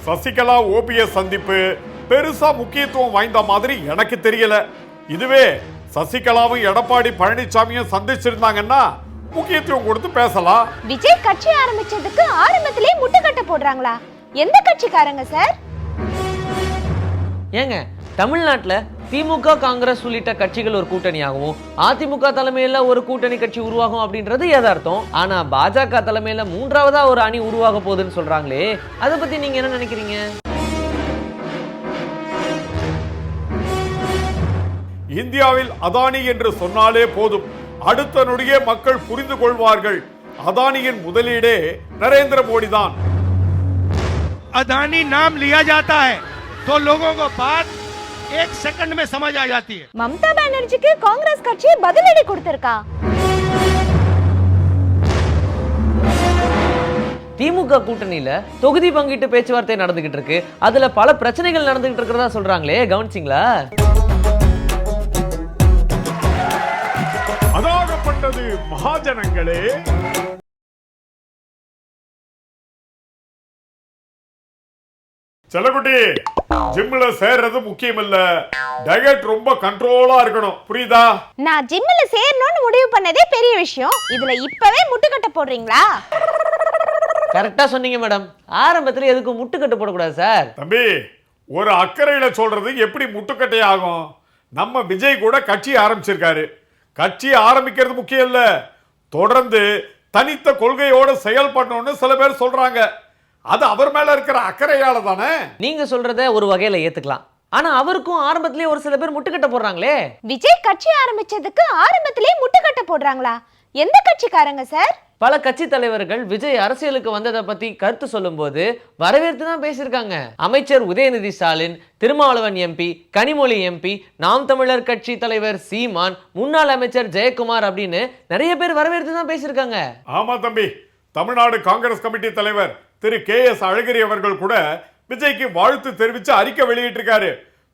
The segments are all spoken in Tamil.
சசிகலா ஓபிஎஸ் சந்திப்பு பெருசா முக்கியத்துவம் வாய்ந்த மாதிரி எனக்கு தெரியல. இதுவே சசிகலாவும் எடப்பாடி பழனிசாமியும் சந்திச்சிருந்தாங்கன்னா முக்கியத்துவம் கொடுத்து பேசலாம். விஜய் கட்சி ஆரம்பிச்சதுக்கு ஆரம்பத்திலே முட்டுக்கட்டை போடுறாங்களா? எந்த கட்சிக்காரங்க சார்? ஏங்க, தமிழ்நாட்டுல திமுக காங்கிரஸ் உள்ளிட்ட கட்சிகள் ஒரு கூட்டணியாகவும் அதிமுக தலைமையில ஒரு கூட்டணி கட்சி உருவாகும் அப்படின்றது யதார்த்தம். ஆனா பாஜக தலைமையில மூன்றாவதா ஒரு அணி உருவாக போகுதுன்னு சொல்றாங்களே, அதை பத்தி நீங்க என்ன நினைக்கிறீங்க? இந்தியாவில் அதானி என்று சொன்னாலே போதும், அடுத்த நொடியே மக்கள் புரிந்து கொள்வார்கள். அதானியின் முதலீடே நரேந்திர மோடி தான். अदानी नाम लिया जाता है तो लोगों को बात एक सेकंड में समझ आ जाती है. மம்தா பானர்ஜிக்கு காங்கிரஸ் கட்சி பதிலடி கொடுத்திருக்கா? திமுக கூட்டணியில தொகுதி பங்கிட்டு பேச்சுவார்த்தை நடந்துகிட்டு இருக்கு. அதுல பல பிரச்சனைகள் நடந்துகிட்டு இருக்கிறதா சொல்றாங்களே, கவனிச்சிங்களா? அதாகப்பட்டது மகாஜனங்களே. செல்லக்குட்டி, ஜிம்ல சேர்றது முக்கியம் இல்ல, டயட் ரொம்ப கண்ட்ரோலா இருக்கணும், புரியுதா? நான் ஜிம்ல சேரணும்னு முடிவு பண்ணதே பெரிய விஷயம். இதுல இப்பவே முட்டுக்கட்டை போடுறீங்களா? கரெக்டா சொன்னீங்க மேடம். ஆரம்பத்துல எதுக்கு முட்டுக்கட்டு போடக்கூடாது சார்? தம்பி, ஒரு அக்கறையில சொல்றது எப்படி முட்டுக்கட்டை ஆகும்? நம்ம விஜய் கூட கட்சி ஆரம்பிச்சிருக்காரு. கட்சி ஆரம்பிக்கிறது முக்கியம் இல்ல, தொடர்ந்து தனித்த கொள்கையோட செயல்படணும்னு சில பேர் சொல்றாங்க. அது அவர் மேல இருக்கிற அக்கறையால தானே. நீங்க சொல்றத ஒரு வகையில ஏத்துக்கலாம். ஆனா அவருக்கும் ஆரம்பத்திலேயே ஒரு சில பேர் முட்டுக்கட்டை போடுறாங்களே. விஜய் கட்சி ஆரம்பிச்சதுக்கு ஆரம்பத்திலே முட்டுக்கட்டை போடுறாங்களா? எந்த கட்சிக்காரங்க சார்? பல கட்சி தலைவர்கள் விஜய் அரசியலுக்கு வந்ததை பத்தி கருத்து சொல்லும் போது வரவேற்று தான் பேசியிருக்காங்க. அமைச்சர் உதயநிதி ஸ்டாலின், திருமாவளவன் எம்பி, கனிமொழி எம்பி, நாம் தமிழர் கட்சி தலைவர் சீமான், முன்னாள் அமைச்சர் ஜெயக்குமார் அப்படின்னு நிறைய பேர் வரவேற்று தான் பேசியிருக்காங்க. ஆமா தம்பி, தமிழ்நாடு காங்கிரஸ் கமிட்டி தலைவர் திரு KS அழகிரி அவர்கள் கூட விஜய்க்கு வாழ்த்து தெரிவித்து அறிக்கை வெளியிட்டிருக்காரு.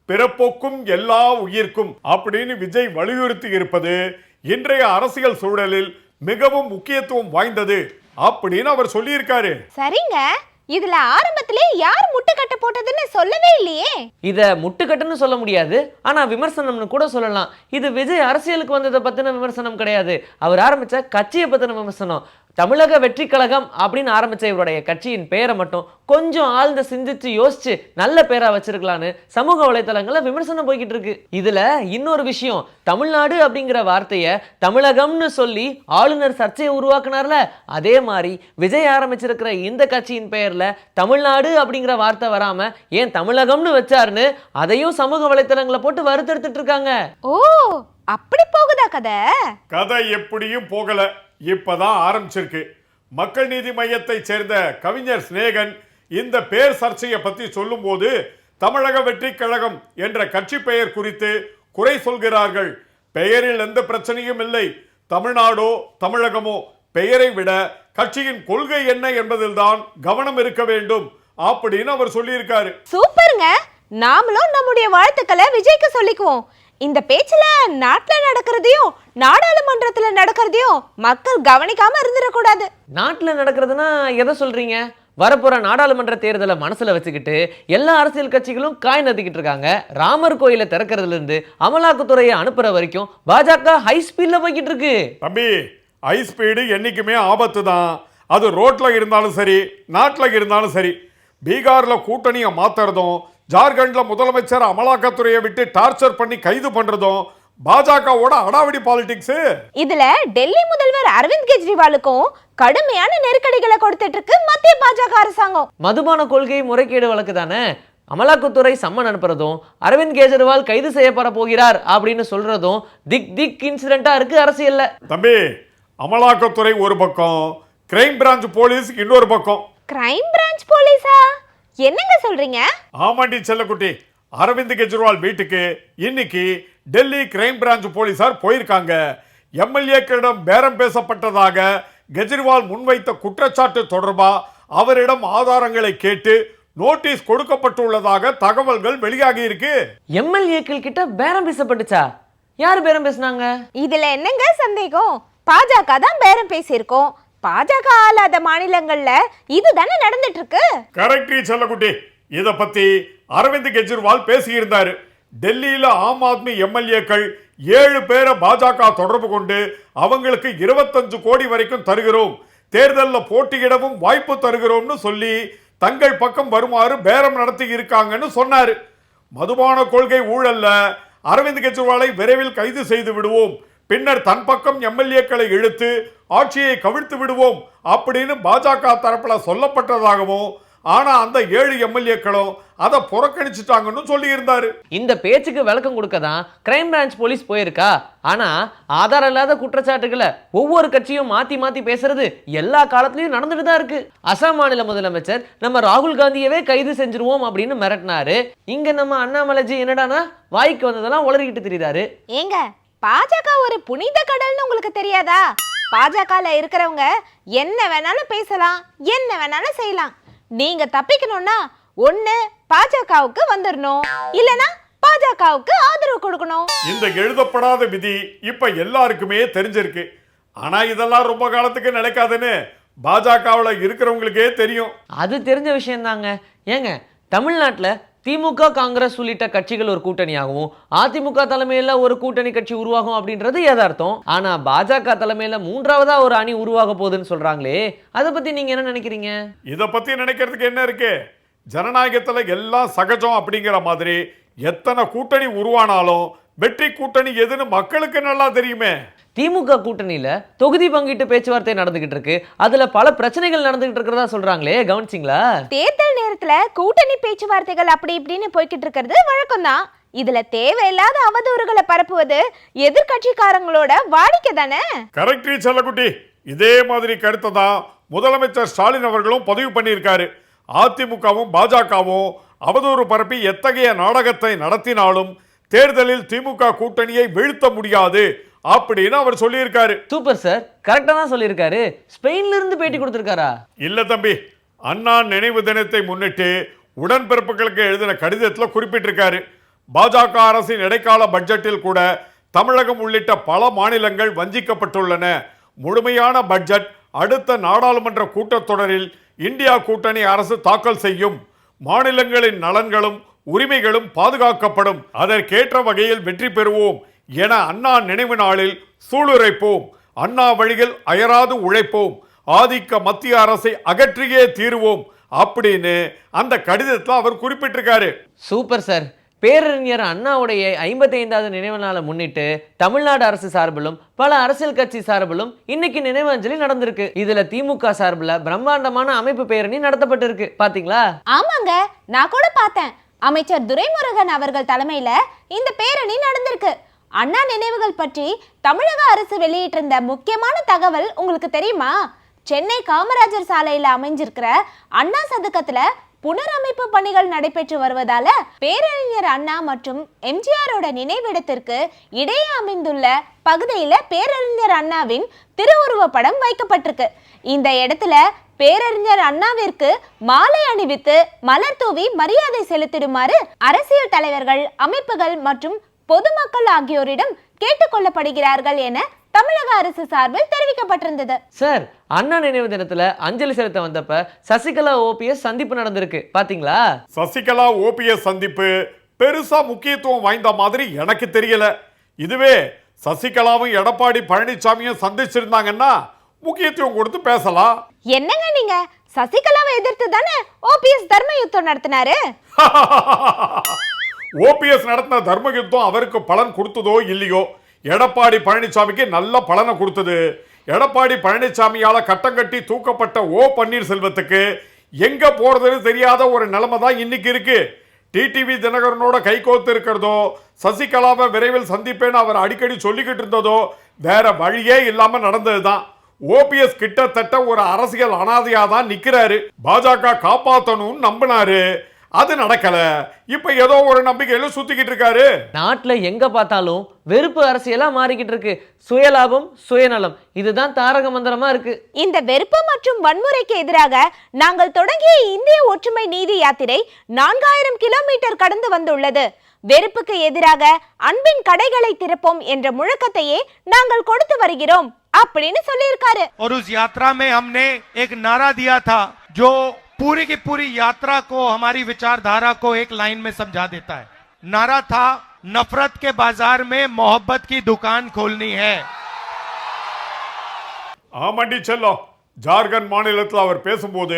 பிறப்போக்கும் எல்லா உயிர்க்கும் அப்படின்னு விஜய் வலியுறுத்தி இருப்பது இன்றைய அரசியல் சூழலில் மிகவும் முக்கியத்துவம் வாய்ந்தது அப்படின்னு அவர் சொல்லியிருக்காரு. சரிங்க, இதுல ஆரம்பத்திலே யார் முட்டுக்கட்டை போட்டதுன்னு சொல்லவே இல்லையே. இத முட்டுக்கட்டுன்னு சொல்ல முடியாது, ஆனா விமர்சனம்னு கூட சொல்லலாம். இது விஜய் அரசியலுக்கு வந்ததை பத்தின விமர்சனம் கிடையாது, அவர் ஆரம்பிச்ச கட்சியை பத்தின விமர்சனம். தமிழக வெற்றி கழகம் அப்படின்னு ஆரம்பிச்ச இவருடைய கட்சியின் பெயரை மட்டும் கொஞ்சம் ஆழ்ந்து சிந்திச்சு யோசிச்சு நல்ல பேரா வச்சிருக்கலான்னு சமூக வலைதளங்கள்ல விமர்சனம் போய்கிட்டு இருக்கு. இதுல இன்னொரு விஷயம், தமிழ்நாடு அப்படிங்கிற வார்த்தைய தமிழகம்னு சொல்லி ஆளுநர் சர்ச்சையை உருவாக்குனார்ல, அதே மாதிரி விஜய் ஆரம்பிச்சிருக்கிற இந்த கட்சியின் பெயர்ல தமிழ்நாடு அப்படிங்கிற வார்த்தை வராம ஏன் தமிழகம்னு வச்சாருன்னு அதையும் சமூக வலைதளங்களை போட்டு வருத்தெடுத்துட்டு இருக்காங்க. ஓ, அப்படி போகுதா கதை? கதை எப்படியும் போகல, இப்பதான் ஆரம்பிச்சிருக்கு. மக்கள் நீதி மையத்தை சேர்ந்த கவிஞர் சிநேகன் இந்த பேர் சர்ச்சையை பத்தி சொல்லும் போது தமிழக வெற்றி கழகம் என்ற கட்சி பெயர் குறித்து குறை சொல்கிறார்கள். பெயரில் எந்த பிரச்சனையும் இல்லை, தமிழ்நாடோ தமிழகமோ பெயரை விட கட்சியின் கொள்கை என்ன என்பதில் தான் கவனம் இருக்க வேண்டும் அப்படின்னு அவர் சொல்லியிருக்காரு. சூப்பருங்க, நாமளும் நம்முடைய வாழ்த்துக்களை விஜய்க்கு சொல்லிக்குவோம். இந்த பேச்சுல நாட்டுல நடக்கிறதையும் நாடாளுமன்றத்துல நடக்கிறதையும் மக்கள் கவனிக்காம இருந்துடக்கூடாது. நாட்டுல நடக்கிறதுனா எதை சொல்றீங்க? வரப்போற நாடாளுமன்ற தேர்தலை மனசுல வச்சுக்கிட்டு எல்லா அரசியல் கட்சிகளும் காய் நதிக்கிட்டு இருக்காங்க. ராமர் கோயிலை திறக்கிறதுல இருந்து அமலாக்கத்துறையை அனுப்புற வரைக்கும் பாஜக ஹை ஸ்பீட்ல போய்கிட்டு இருக்கு. தம்பி, ஹை ஸ்பீடு என்னைக்குமே ஆபத்து தான். அது ரோட்ல இருந்தாலும் சரி, நாட்டில் இருந்தாலும் சரி. பீகார்ல கூட்டணியை மாத்துறதும், ஜார்க்கண்ட்ல முதலமைச்சர் அமலாக்கத்துறையை விட்டு டார்ச்சர் பண்ணி கைது பண்றதும் பாஜகவோட அடாவடி பாலிடிக்ஸ். இதுல டெல்லி முதல்வர் அரவிந்த் கெஜ்ரிவாலுக்கும் கடுமையான நெருக்கடிகளை கொடுத்துட்டு இருக்கு மத்திய பாஜக அரசாங்கம். மதுபான கொள்கை முறைகேடு வழக்கு தானே. அமலாக்கத்துறை சம்மன் அனுப்புறதும், அரவிந்த் கெஜ்ரிவால் கைது செய்யப்பட போகிறார் அப்படின்னு சொல்றதும் திக் திக் இன்சிடென்ட்டா இருக்கு அரசியல்ல. தம்பி, அமலாக்கத்துறை ஒரு பக்கம், கிரைம் பிரான்ச் போலீஸ் இன்னொரு பக்கம். கிரைம் பிரான்ச் போலீஸா? என்னங்க சொல்றீங்க? ஆமாண்டி செல்லக்குட்டி, அரவிந்த் கெஜ்ரிவால் வீட்டுக்கு இன்னைக்கு டெல்லி கிரைம் பிரான்ச் போலீசார் போயிருக்காங்க. எம்எல்ஏக்களிடம் பேரம் பேசப்பட்டதாக கெஜ்ரிவால் முன்வைத்த குற்றச்சாட்டு தொடர்பா அவரிடம் ஆதாரங்களை கேட்டு நோட்டீஸ் கொடுக்கப்பட்டுள்ளதாக தகவல்கள் வெளியாகி இருக்கு. எம்எல்ஏக்கள் கிட்ட பேரம் பேசப்பட்டுச்சா? யாரு பேரம் பேசினாங்க? இதுல என்னங்க சந்தேகம்? பாஜக தான் பேரம் பேசியிருக்கோம். பாஜக ஆளாத மாநிலங்கள்ல இதுதானே நடந்துட்டு இருக்கு. கரெக்ட் செல்லக்குட்டி, இத பத்தி அரவிந்த் கெஜ்ரிவால் பேசியிருந்தாரு. டெல்லியில ஆம் ஆத்மி எம்எல்ஏக்கள் 7 பேரை பாஜக தொடர்பு கொண்டு அவங்களுக்கு 25 கோடி வரைக்கும் தருகிறோம், தேர்தலில் போட்டியிடவும் வாய்ப்பு தருகிறோம்னு சொல்லி தங்கள் பக்கம் வருமாறு பேரம் நடத்தி இருக்காங்கன்னு சொன்னாரு. மதுபான கொள்கை ஊழல்ல அரவிந்த் கெஜ்ரிவாலை விரைவில் கைது செய்து விடுவோம், பின்னர் தன் பக்கம் எம்எல்ஏக்களை இழுத்து ஆட்சியை கவிழ்த்து விடுவோம் அப்படின்னு பாஜக தரப்புல சொல்லப்பட்டதாகவும், ஆனா அந்த 7 எம்எல்ஏக்களும் அதை புறக்கணிச்சுட்டாங்கன்னு சொல்லி இருந்தாரு. இந்த பேச்சுக்கு விளக்கம் கொடுக்க தான் கிரைம் பிரான்ச் போலீஸ் போயிருக்கா. ஆனா ஆதாரம் இல்லாத குற்றச்சாட்டுகளை ஒவ்வொரு கட்சியும் மாத்தி மாத்தி பேசுறது எல்லா காலத்திலயும் நடந்துட்டு தான் இருக்கு. அசாம் மாநில முதலமைச்சர் நம்ம ராகுல் காந்தியவே கைது செஞ்சிருவோம் அப்படின்னு மிரட்டினாரு. இங்க நம்ம அண்ணாமலைஜி என்னடானா வாய்க்கு வந்ததெல்லாம் உளறிக்கிட்டு தெரியுதாரு. ஏங்க, பாஜக ஒரு புனித கடல்னு உங்களுக்கு தெரியாதா? பாஜகல இருக்கிறவங்க என்ன வேணாலும் பேசலாம், என்ன வேணாலும் செய்யலாம். நீங்க தப்பிக்கணும்னா ஒண்ணு பாஜகவுக்கு வந்துடணும், இல்லனா பாஜகவுக்கு ஆதரவு கொடுக்கணும். இந்த எழுதப்படாத விதி இப்ப எல்லாருக்குமே தெரிஞ்சிருக்கு. ஆனா இதெல்லாம் ரொம்ப காலத்துக்கு நிலைக்காதுன்னு பாஜகவுல இருக்கிறவங்களுக்கே தெரியும். அது தெரிஞ்ச விஷயம் தாங்க. ஏங்க, தமிழ்நாட்டுல திமுக காங்கிரஸ் உள்ளிட்ட கட்சிகள் ஒரு கூட்டணியாகவும் அதிமுக தலைமையில ஒரு கூட்டணி கட்சி உருவாகும் அப்படின்றது யதார்த்தம். ஆனா பாஜக தலைமையில 3ஆவதா ஒரு அணி உருவாக போகுதுன்னு சொல்றாங்களே, அதை பத்தி நீங்க என்ன நினைக்கிறீங்க? இத பத்தி நினைக்கிறதுக்கு என்ன இருக்கு? ஜனநாயகத்துல எல்லாம் சகஜம் அப்படிங்கிற மாதிரி எத்தனை கூட்டணி உருவானாலும் வெற்றி கூட்டணி எதுன்னு மக்களுக்கு நல்லா தெரியுமே. திமுக கூட்டணியில தொகுதி பங்கீட்டு பேச்சுவார்த்தை நடந்துகிட்டு இருக்கு. அதுல பல பிரச்சனைகள் நடந்துகிட்டு இருக்கிறதா சொல்றாங்களே, கவனிச்சிங்களா? தேர்தல் நேரத்துல கூட்டணி பேச்சுவார்த்தைகள் அப்படி இப்படின்னு போய்கிட்டு இருக்கிறது வழக்கம் தான். இதுல தேவையில்லாத அவதூறுகளை பரப்புவது எதிர்கட்சிக்காரங்களோட வாடிக்கை தானே. கரெக்ட் செல்லக்குட்டி, இதே மாதிரி கருத்தை தான் முதலமைச்சர் ஸ்டாலின் அவர்களும் பதிவு பண்ணியிருக்காரு. அதிமுகவும் பாஜகவும் அவதூறு பரப்பி எத்தகைய நாடகத்தை நடத்தினாலும் தேர்தலில் திமுக கூட்டணியை வீழ்த்த முடியாது அப்படின்னு அவர் சொல்லியிருக்காரு. சூப்பர் சார், கரெக்டா தான் சொல்லியிருக்காரு. ஸ்பெயின்ல இருந்து பேட்டி கொடுத்திருக்காரா? இல்ல தம்பி, அண்ணா நினைவு தினத்தை முன்னிட்டு உடன்பிறப்புகளுக்கு எழுதின கடிதத்தில் குறிப்பிட்டிருக்காரு. பாஜக அரசின் இடைக்கால பட்ஜெட்டில் கூட தமிழகம் உள்ளிட்ட பல மாநிலங்கள் வஞ்சிக்கப்பட்டுள்ளன. முழுமையான பட்ஜெட் அடுத்த நாடாளுமன்ற கூட்டத்தொடரில் இந்தியா கூட்டணி அரசு தாக்கல் செய்யும். மாநிலங்களின் நலன்களும் உரிமைகளும் பாதுகாக்கப்படும். அதற்கேற்ற வகையில் வெற்றி பெறுவோம் என அண்ணா நினைவு நாளில் சூளுரைப்போம். அண்ணா வழியில் அயராது உழைப்போம். ஆதிக்க மத்திய அரசை அகற்றியே தீருவோம் அப்படின்னு அந்த கடிதத்தில் அவர் குறிப்பிட்டிருக்காரு. Super sir. பேரறிஞர் அண்ணாவுடைய 55வது நினைவு நாளை முன்னிட்டு தமிழ்நாடு அரசு சார்பிலும் பல அரசியல் கட்சி சார்பிலும் இன்னைக்கு நினைவு அஞ்சலி நடந்திருக்கு. இதுல திமுக சார்பில் பிரம்மாண்டமான அமைப்பு பேரணி நடத்தப்பட்டிருக்கு. பாத்தீங்களா? ஆமாங்க, நான் கூட பார்த்தேன். அமைச்சர் துரைமுருகன் அவர்கள் தலைமையில இந்த பேரணி நடந்திருக்கு. அண்ணா நினைவுகள் பற்றி தமிழக அரசு வெளியிட்டிருந்த முக்கியமான தகவல் உங்களுக்கு தெரியுமா? சென்னை காமராஜர் சாலையில அமைஞ்சிருக்கிற அண்ணா சதுக்கத்துல புனரமைப்பு பணிகள் நடைபெற்று வருவதால பேரறிஞர் அண்ணா மற்றும் எம்ஜிஆரோட நினைவிடத்திற்கு இடையே அமைந்துள்ள பகுதியில பேரறிஞர் அண்ணாவின் திருவுருவ படம் வைக்கப்பட்டிருக்கு. இந்த இடத்துல பேரறிஞர் அண்ணாவிற்கு மாலை அணிவித்து மலர் தூவி மரியாதை செலுத்திடுமாறு அரசியல் தலைவர்கள், அமைப்புகள் மற்றும் பொதுமக்கள் ஆகியோரிடம் கேட்டுக்கொள்ளப்படுகிறார்கள் என தமிழக அரசு சார்பில் தெரிவிக்கப்பட்டிருந்தது. சார், அண்ணா நினைவு தினத்துல அஞ்சலி செலுத்த வந்தப்ப சசிகலா ஓபிஎஸ் சந்திப்பு நடந்திருக்கு. பாத்தீங்களா? சசிகலா ஓபிஎஸ் சந்திப்பு பெருசா முக்கியத்துவம் வாய்ந்த மாதிரி எனக்கு தெரியல. இதுவே சசிகலாவும் எடப்பாடி பழனிசாமியும் சந்திச்சிருந்தாங்கன்னா முக்கியத்துவம் கொடுத்து பேசலாம். என்னங்க நீங்க, சசிகலாவை எதிர்த்து தானே ஓபிஎஸ் தர்ம யுத்தம் நடத்தினாரு. ஓபிஎஸ் நடத்தின தர்ம யுத்தம் அவருக்கு பலன் கொடுத்ததோ இல்லையோ, எடப்பாடி பழனிசாமிக்கு நல்ல பலனை கொடுத்தது. எடப்பாடி பழனிசாமியால கட்டம் கட்டி தூக்கப்பட்ட ஓ பன்னீர்செல்வத்துக்கு எங்க போறதுன்னு தெரியாத ஒரு நிலைமை தான் இன்னைக்கு இருக்கு. டிடிவி தினகரனோட கைகோத்து இருக்கிறதோ, சசிகலாவை விரைவில் சந்திப்பேன்னு அவர் அடிக்கடி சொல்லிக்கிட்டு இருந்ததோ வேற வழியே இல்லாம நடந்ததுதான். ஓபிஎஸ் கிட்டத்தட்ட ஒரு அரசியல் அனாதையா தான் நிக்கிறாரு. பாஜக காப்பாத்தணும்னு நம்பினாரு, அது நடக்கல. இப்ப ஏதோ ஒரு நம்பிக்கையில சுத்திக்கிட்டு இருக்காரு. நாட்டுல எங்க பார்த்தாலும் வெறுப்பு அரசியலா மாறிக்கிட்டு இருக்கு. சுயலாபம், சுயநலம், இதுதான் தாரக மந்திரமா இருக்கு. இந்த வெறுப்பு மற்றும் வன்முறைக்கு எதிராக நாங்கள் தொடங்கிய இந்திய ஒற்றுமை நீதி யாத்திரை 4000 கிலோமீட்டர் கடந்து வந்துள்ளது. வெறுப்புக்கு எதிராக அன்பின் கடைகளை திறப்போம் என்ற முழக்கத்தையே நாங்கள் கொடுத்து வருகிறோம் அப்படின்னு சொல்லியிருக்காரு. और उस यात्रा में हमने एक नारा दिया था जो पूरी की पूरी यात्रा को, हमारी विचारधारा को एक लाइन में समझा देता है। नारा था, नफरत के बाजार में मोहब्बत की दुकान खोलनी है। ஆமாண்டி செல்லம், ஜார்க்கண்ட் மாநிலத்தில் அவர் பேசும்போது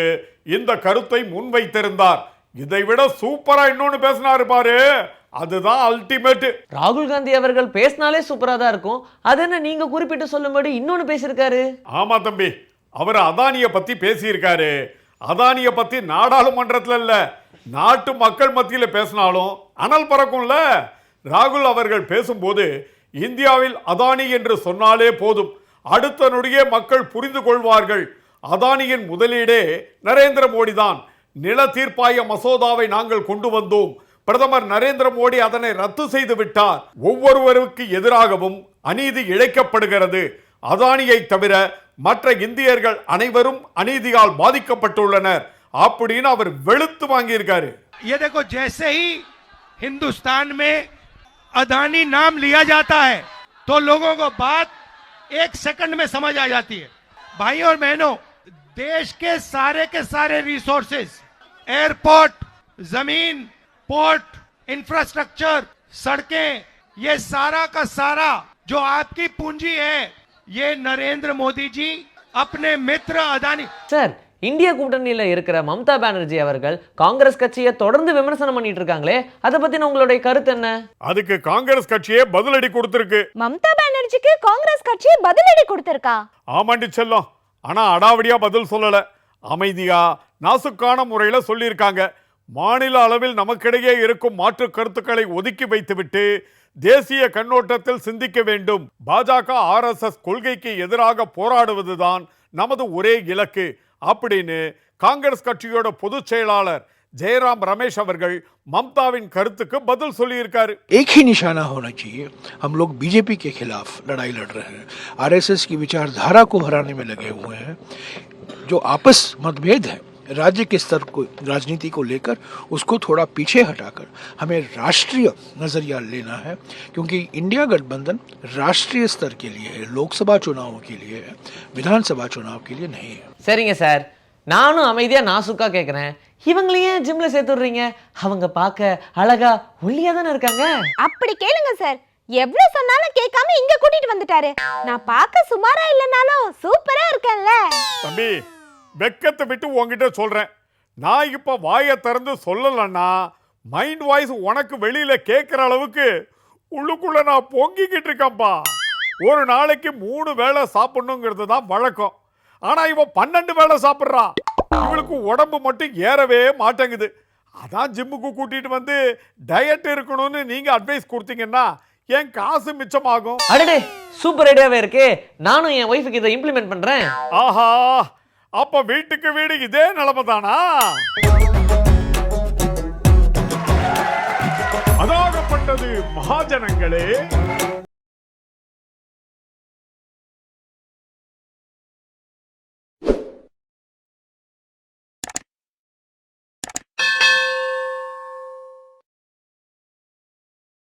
இந்த கருத்தை முன்வைத்திருந்தார். இதை விட சூப்பரா இன்னொன்னு பேசினாரு பாரு, அதுதான் அல்டிமேட். ராகுல் காந்தி அவர்கள் பேசினாலே சூப்பரா தான் இருக்கும். அது என்ன நீங்க குறிப்பிட்டு சொல்லும்படி இன்னொன்னு பேசியிருக்காரு? ஆமா தம்பி, அவர் அதானிய பத்தி பேசியிருக்காரு. அதானிய பத்தி நாடாளுமன்றத்தில் இல்ல, நாட்டு மக்கள் மத்தியில பேசினாலும் அனல் பறக்கும்ல. ராகுல் அவர்கள் பேசும்போது இந்தியாவில் அதானி என்று சொன்னாலே போதும், அடுத்த நொடியே மக்கள் புரிந்து கொள்வார்கள். அதானியின் முதலீடே நரேந்திர மோடி தான். நில தீர்ப்பாய மசோதாவை நாங்கள் கொண்டு வந்தோம், பிரதமர் நரேந்திர மோடி அதனை ரத்து செய்து விட்டார். ஒவ்வொருவருக்கு எதிராகவும் அநீதி இழைக்கப்படுகிறது. அதானியை தவிர மற்ற இந்தியர்கள் அனைவரும் அநீதியால் பாதிக்கப்பட்டுள்ளனர் அப்படின்னு அவர் வெளுத்து வாங்கியிருக்காரு. ये देखो, जैसे ही हिंदुस्तान में अदानी नाम लिया जाता है तो लोगों को बात एक सेकंड में समझ आ जाती है। भाई और बहनों, देश के सारे रिसोर्सेज, एयरपोर्ट, जमीन, पोर्ट, इंफ्रास्ट्रक्चर, सड़कें, ये सारा का सारा जो आपकी पूंजी है, ये नरेंद्र मोदी जी अपने मित्र अदानी। சார், இந்திய கூட்டணியில இருக்கிற மம்தா பானர்ஜி அவர்கள் காங்கிரஸ் கட்சியை தொடர்ந்து விமர்சனம் பண்ணிட்டு இருக்காங்களே, அதை பத்தின உங்களுடைய கருத்து என்ன? அதுக்கு காங்கிரஸ் கட்சியே பதிலடி கொடுத்திருக்கு. மம்தா பானர்ஜிக்கு காங்கிரஸ் கட்சி பதிலடி கொடுத்திருக்கா? ஆமாண்டி செல்லம், ஆனா அடாவடியா பதில் சொல்லல, அமைதியா நாசுக்கான முறையில சொல்லியிருக்காங்க. மாநில அளவில் நமக்கிடையே இருக்கும் மாற்று கருத்துக்களை ஒதுக்கி வைத்துவிட்டு தேசிய கண்ணோட்டத்தில் சிந்திக்க வேண்டும். பாஜக RSS கொள்கைக்கு எதிராக போராடுவதுதான் நமது ஒரே இலக்கு அப்படின்னு காங்கிரஸ் கட்சியோட பொதுச் செயலாளர் ஜெயராம் ரமேஷ் அவர்கள் மம்தாவின் கருத்துக்கு பதில் சொல்லியிருக்காரு. एक ही निशाना होना चाहिए। हम लोग बीजेपी के खिलाफ लड़ाई लड़ रहे हैं, RSS की विचारधारा को हराने में लगे हुए हैं। जो आपस मतभेद है राज्य के स्तर को, राजनीति को लेकर, उसको थोड़ा पीछे हटाकर हमें राष्ट्रीय नजरिया लेना है, क्योंकि इंडिया गठबंधन राष्ट्रीय स्तर के लिए है, लोकसभा चुनाव के लिए है, विधानसभा चुनाव के लिए नहीं है। சரிங்க சார், நானும் அமைதியா நாசுக்கா கேட்கிறேன், இவங்களையும் ஜிம்ல சேர்த்துடுறீங்க? அவங்க பார்க்க அழகா ஒல்லியா தானே இருக்காங்க. அப்படி கேளுங்க சார், எவ்வளவு சொன்னாலும் கேட்காம இங்க கூட்டிட்டு வந்துட்டாரு. நான் பார்க்க சுமாரா இல்லனாலும் சூப்பரா இருக்கேன்ல. தம்பி, வெக்கத்தை விட்டு உங்ககிட்ட சொல்றேன், நான் இப்ப வாயை திறந்து சொல்லலன்னா மைண்ட் வாய்ஸ் உனக்கு வெளியில கேட்கிற அளவுக்கு உள்ளுக்குள்ள நான் பொங்கிக்கிட்டு இருக்கேன்பா. ஒரு நாளைக்கு 3 வேளை சாப்பிடணுங்கிறது தான் வழக்கம். ஆனா இவன் 12 வேளை சாப்பிட்றா. இவளுக்கு உடம்பு மட்டும் ஏறவே மாட்டேங்குது. அதான் ஜிம்முக்கு கூட்டிட்டு வந்து டயட் இருக்கணும்னு நீங்க அட்வைஸ் கொடுத்தீங்கன்னா என் காசு மிச்சமாகும். அடடே, சூப்பர் ஐடியாவே இருக்கே. நானும் என் ஒய்ஃபுக்கு இதை இம்ப்ளிமெண்ட் பண்றேன். ஆஹா, அப்ப வீட்டுக்கு வீடு இதே நிலைமை தானா? அதாகப்பட்டது மகாஜனங்களே.